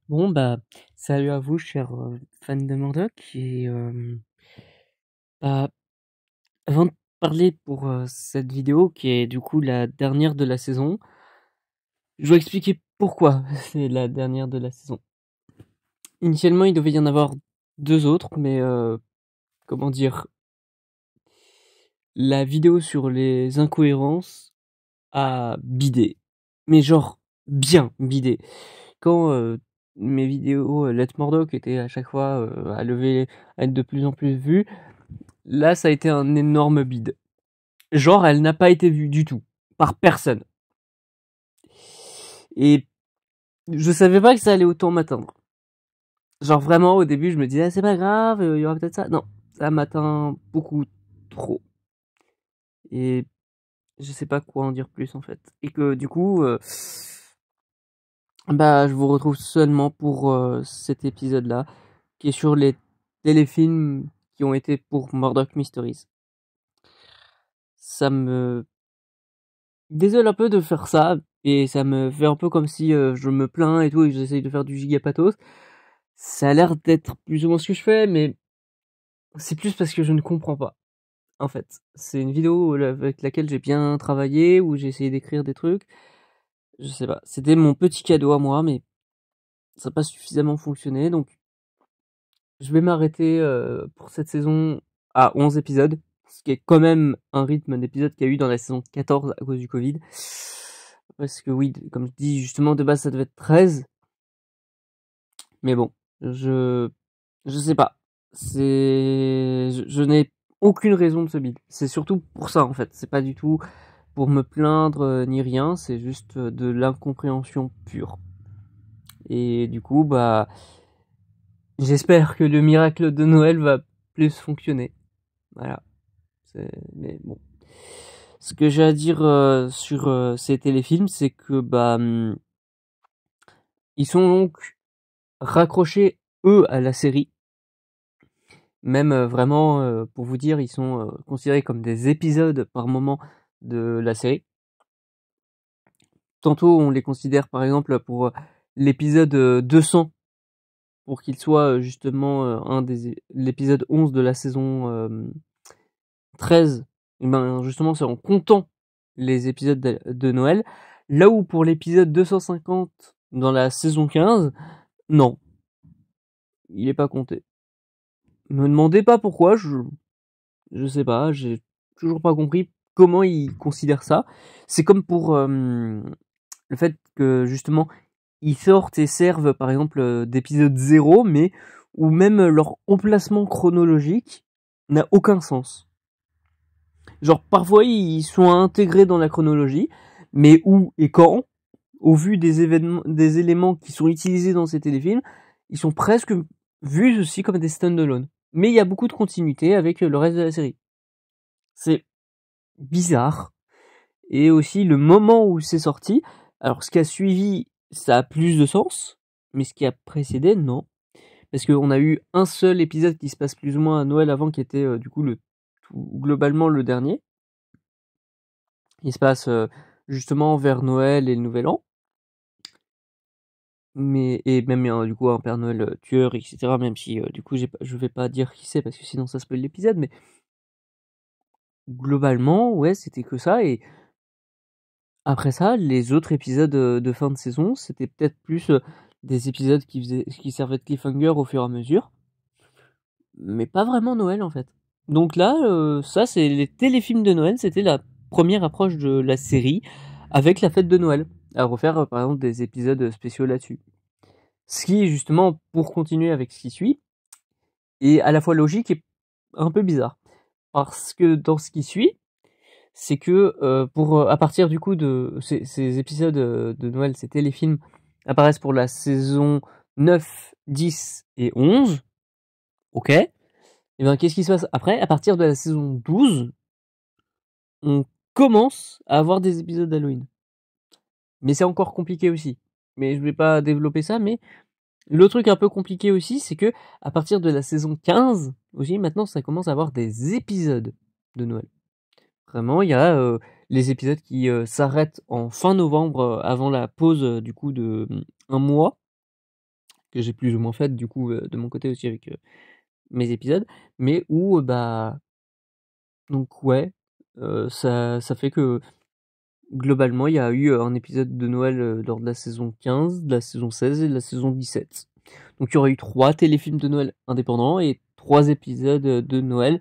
Bon, bah, salut à vous, chers fans de Murdoch. Bah, avant de parler pour cette vidéo, qui est du coup la dernière de la saison, je vais expliquer pourquoi c'est la dernière de la saison. Initialement, il devait y en avoir deux autres, mais comment dire, la vidéo sur les incohérences a bidé. Mais genre, bien bidé. Quand mes vidéos Let Murdoch étaient à chaque fois à être de plus en plus vues, là, ça a été un énorme bide. Genre, elle n'a pas été vue du tout. Par personne. Et je savais pas que ça allait autant m'atteindre. Genre, vraiment, au début, je me disais, ah, c'est pas grave, il y aura peut-être ça. Non, ça m'atteint beaucoup trop. Et je sais pas quoi en dire plus, en fait. Et que, du coup, bah, je vous retrouve seulement pour cet épisode-là, qui est sur les téléfilms qui ont été pour Murdoch Mysteries. Ça me désole un peu de faire ça, et ça me fait un peu comme si je me plains et tout, et que j'essaye de faire du giga pathos. Ça a l'air d'être plus ou moins ce que je fais, mais c'est plus parce que je ne comprends pas, en fait. C'est une vidéo avec laquelle j'ai bien travaillé, où j'ai essayé d'écrire des trucs. Je sais pas, c'était mon petit cadeau à moi, mais ça n'a pas suffisamment fonctionné, donc je vais m'arrêter pour cette saison à 11 épisodes, ce qui est quand même un rythme d'épisodes qu'il y a eu dans la saison 14 à cause du Covid. Parce que oui, comme je dis, justement, de base, ça devait être 13. Mais bon, je je sais pas. Je n'ai aucune raison de ce bide. C'est surtout pour ça, en fait. C'est pas du tout pour me plaindre ni rien. C'est juste de l'incompréhension pure. Et du coup, bah, j'espère que le miracle de Noël va plus fonctionner. Voilà. Mais bon. Ce que j'ai à dire sur ces téléfilms, c'est que bah ils sont donc raccrochés eux à la série. Même vraiment, pour vous dire, ils sont considérés comme des épisodes par moment de la série. Tantôt, on les considère par exemple pour l'épisode 200, pour qu'il soit justement l'épisode 11 de la saison 13. Et ben justement, c'est en comptant les épisodes de Noël. Là où pour l'épisode 250 dans la saison 15, non, il est pas compté. Me demandez pas pourquoi, je sais pas, j'ai toujours pas compris comment ils considèrent ça. C'est comme pour le fait que justement ils sortent et servent par exemple d'épisode 0, mais où même leur emplacement chronologique n'a aucun sens. Genre parfois ils sont intégrés dans la chronologie, mais où et quand, au vu des événements, des éléments qui sont utilisés dans ces téléfilms, ils sont presque vus aussi comme des stand-alone. Mais il y a beaucoup de continuité avec le reste de la série. C'est bizarre. Et aussi le moment où c'est sorti. Alors ce qui a suivi, ça a plus de sens, mais ce qui a précédé, non. Parce qu'on a eu un seul épisode qui se passe plus ou moins à Noël avant, qui était du coup globalement le dernier. Il se passe justement vers Noël et le Nouvel An. Mais, et même du coup un Père Noël tueur, etc. Même si du coup je vais pas dire qui c'est parce que sinon ça spoil l'épisode, mais globalement, ouais, c'était que ça. Et après ça, les autres épisodes de fin de saison, c'était peut-être plus des épisodes qui servaient de cliffhanger au fur et à mesure, mais pas vraiment Noël en fait. Donc là, ça c'est les téléfilms de Noël, c'était la première approche de la série avec la fête de Noël, à refaire par exemple des épisodes spéciaux là-dessus. Ce qui justement, pour continuer avec ce qui suit, est à la fois logique et un peu bizarre. Parce que dans ce qui suit, c'est que à partir du coup de ces épisodes de Noël, ces téléfilms apparaissent pour la saison 9, 10 et 11. Ok. Et bien qu'est-ce qui se passe après? À partir de la saison 12, on commence à avoir des épisodes d'Halloween. Mais c'est encore compliqué aussi. Mais je vais pas développer ça, mais le truc un peu compliqué aussi, c'est que à partir de la saison 15, aussi maintenant ça commence à avoir des épisodes de Noël. Vraiment, il y a les épisodes qui s'arrêtent en fin novembre, avant la pause du coup de un mois. que j'ai plus ou moins faites du coup de mon côté aussi avec mes épisodes, mais où donc ouais, ça fait que globalement il y a eu un épisode de Noël lors de la saison 15, de la saison 16 et de la saison 17. Donc il y aurait eu 3 téléfilms de Noël indépendants et 3 épisodes de Noël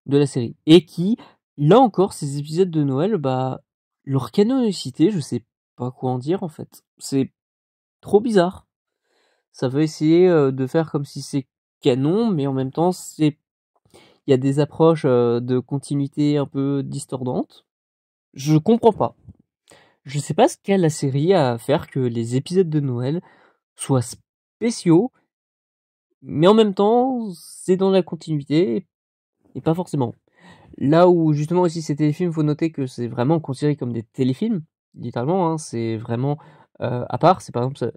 de la série. Et qui, là encore, ces épisodes de Noël, leur canonicité, je sais pas quoi en dire en fait. C'est trop bizarre. Ça veut essayer de faire comme si c'est canon, mais en même temps, il y a des approches de continuité un peu discordantes. Je comprends pas. Je sais pas ce qu'a la série à faire que les épisodes de Noël soient spéciaux, mais en même temps, c'est dans la continuité et pas forcément. Là où justement aussi ces téléfilms, faut noter que c'est vraiment considéré comme des téléfilms, littéralement, hein, c'est vraiment à part. C'est par exemple,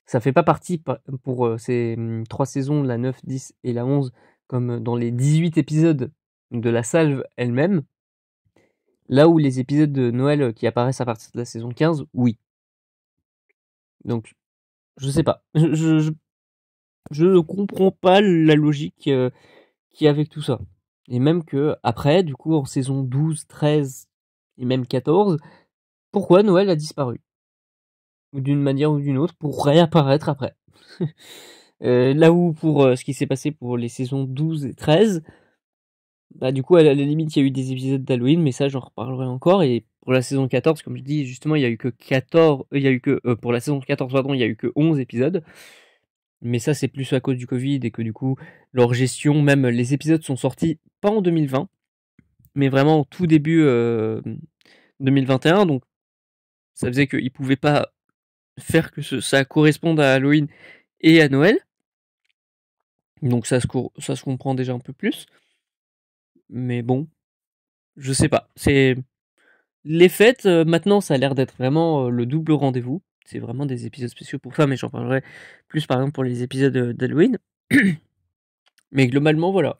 ça fait pas partie pour ces 3 saisons, la 9, 10 et la 11, comme dans les 18 épisodes de la salve elle-même. Là où les épisodes de Noël qui apparaissent à partir de la saison 15, oui. Donc, je sais pas. Je ne comprends pas la logique qu'il y a avec tout ça. Et même que après, du coup, en saison 12, 13 et même 14, pourquoi Noël a disparu? Ou d'une manière ou d'une autre, pour réapparaître après. Là où pour ce qui s'est passé pour les saisons 12 et 13, du coup, à la limite, il y a eu des épisodes d'Halloween, mais ça, j'en reparlerai encore. Et pour la saison 14, comme je dis, justement, il y a eu que 14, pour la saison 14, pardon, il y a eu que 11 épisodes. Mais ça, c'est plus à cause du Covid et que du coup, leur gestion, même les épisodes sont sortis pas en 2020, mais vraiment au tout début 2021. Donc, ça faisait qu'ils pouvaient pas faire que ça corresponde à Halloween et à Noël. Donc, ça se comprend déjà un peu plus. Mais bon, je sais pas. C'est les fêtes, maintenant, ça a l'air d'être vraiment le double rendez-vous. C'est vraiment des épisodes spéciaux pour ça, mais j'en parlerai plus par exemple pour les épisodes d'Halloween. Mais globalement, voilà.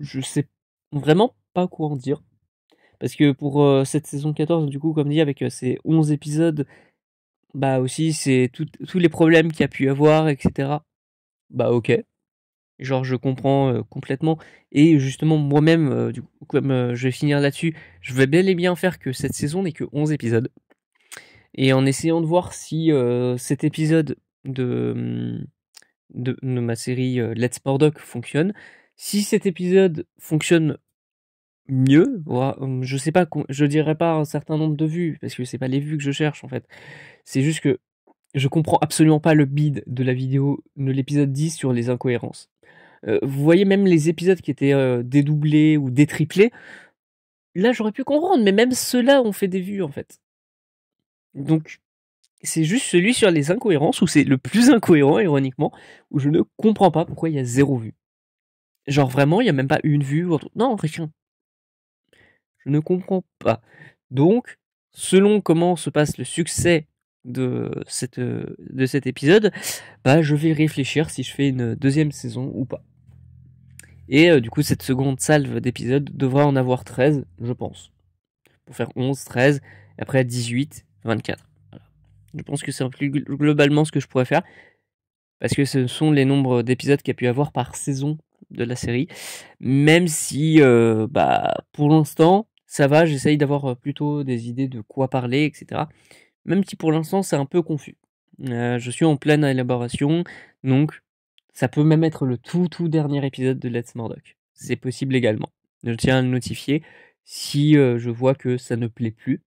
Je sais vraiment pas quoi en dire. Parce que pour cette saison 14, du coup, comme dit, avec ces 11 épisodes, aussi, c'est tous les problèmes qu'il y a pu y avoir, etc. Ok. Genre, je comprends complètement. Et justement, moi-même, du coup, comme je vais finir là-dessus, je vais bel et bien faire que cette saison n'est que 11 épisodes. Et en essayant de voir si cet épisode de ma série Let's Murdoch fonctionne. Si cet épisode fonctionne mieux, je sais pas, je dirais pas un certain nombre de vues, parce que c'est pas les vues que je cherche en fait. C'est juste que je comprends absolument pas le bid de la vidéo de l'épisode 10 sur les incohérences. Vous voyez même les épisodes qui étaient dédoublés ou détriplés, là j'aurais pu comprendre, mais même ceux-là ont fait des vues en fait. Donc c'est juste celui sur les incohérences où c'est le plus incohérent, ironiquement, où je ne comprends pas pourquoi il y a 0 vue. Genre vraiment, il y a même pas une vue ou autre. Non, rien. Je ne comprends pas. Donc, selon comment se passe le succès de cet épisode, je vais réfléchir si je fais une deuxième saison ou pas. Et du coup, cette seconde salve d'épisodes devra en avoir 13, je pense. Pour faire 11, 13, et après 18, 24. Voilà. Je pense que c'est plus globalement ce que je pourrais faire. Parce que ce sont les nombres d'épisodes qu'il y a pu avoir par saison de la série. Même si, pour l'instant, ça va, j'essaye d'avoir plutôt des idées de quoi parler, etc. Même si pour l'instant, c'est un peu confus. Je suis en pleine élaboration, donc ça peut même être le tout dernier épisode de Let's Murdoch. C'est possible également. Je tiens à le notifier si je vois que ça ne plaît plus.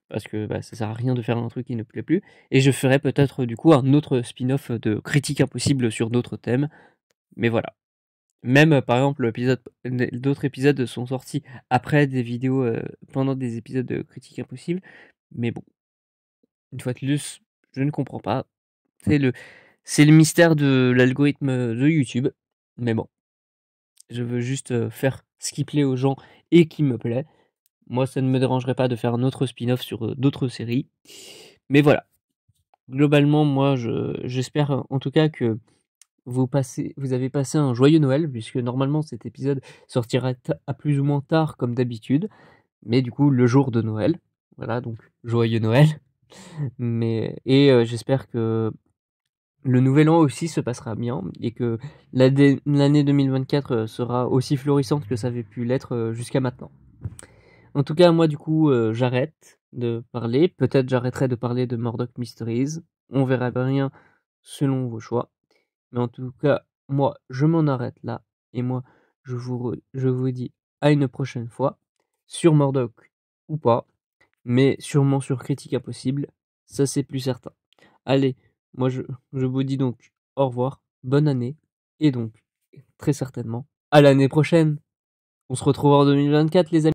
Parce que ça sert à rien de faire un truc qui ne plaît plus. Et je ferai peut-être du coup un autre spin-off de Critique Impossible sur d'autres thèmes. Mais voilà. Même par exemple, d'autres épisodes sont sortis après des vidéos, pendant des épisodes de Critique Impossible. Mais bon, une fois de plus, je ne comprends pas. C'est le mystère de l'algorithme de YouTube. Mais bon, je veux juste faire ce qui plaît aux gens et qui me plaît. Moi, ça ne me dérangerait pas de faire un autre spin-off sur d'autres séries. Mais voilà. Globalement, moi, j'espère en tout cas que vous avez passé un joyeux Noël, puisque normalement cet épisode sortira à plus ou moins tard comme d'habitude, mais du coup le jour de Noël. Voilà, donc joyeux Noël. Mais j'espère que le nouvel an aussi se passera bien et que l'année 2024 sera aussi florissante que ça avait pu l'être jusqu'à maintenant. En tout cas, moi, du coup, j'arrête de parler. Peut-être j'arrêterai de parler de Murdoch Mysteries. On verra bien selon vos choix. Mais en tout cas, moi, je m'en arrête là. Et moi, je vous dis à une prochaine fois sur Murdoch ou pas, mais sûrement sur Critique Impossible. Ça, c'est plus certain. Allez, moi, je vous dis donc au revoir, bonne année, et donc, très certainement, à l'année prochaine. On se retrouve en 2024, les amis.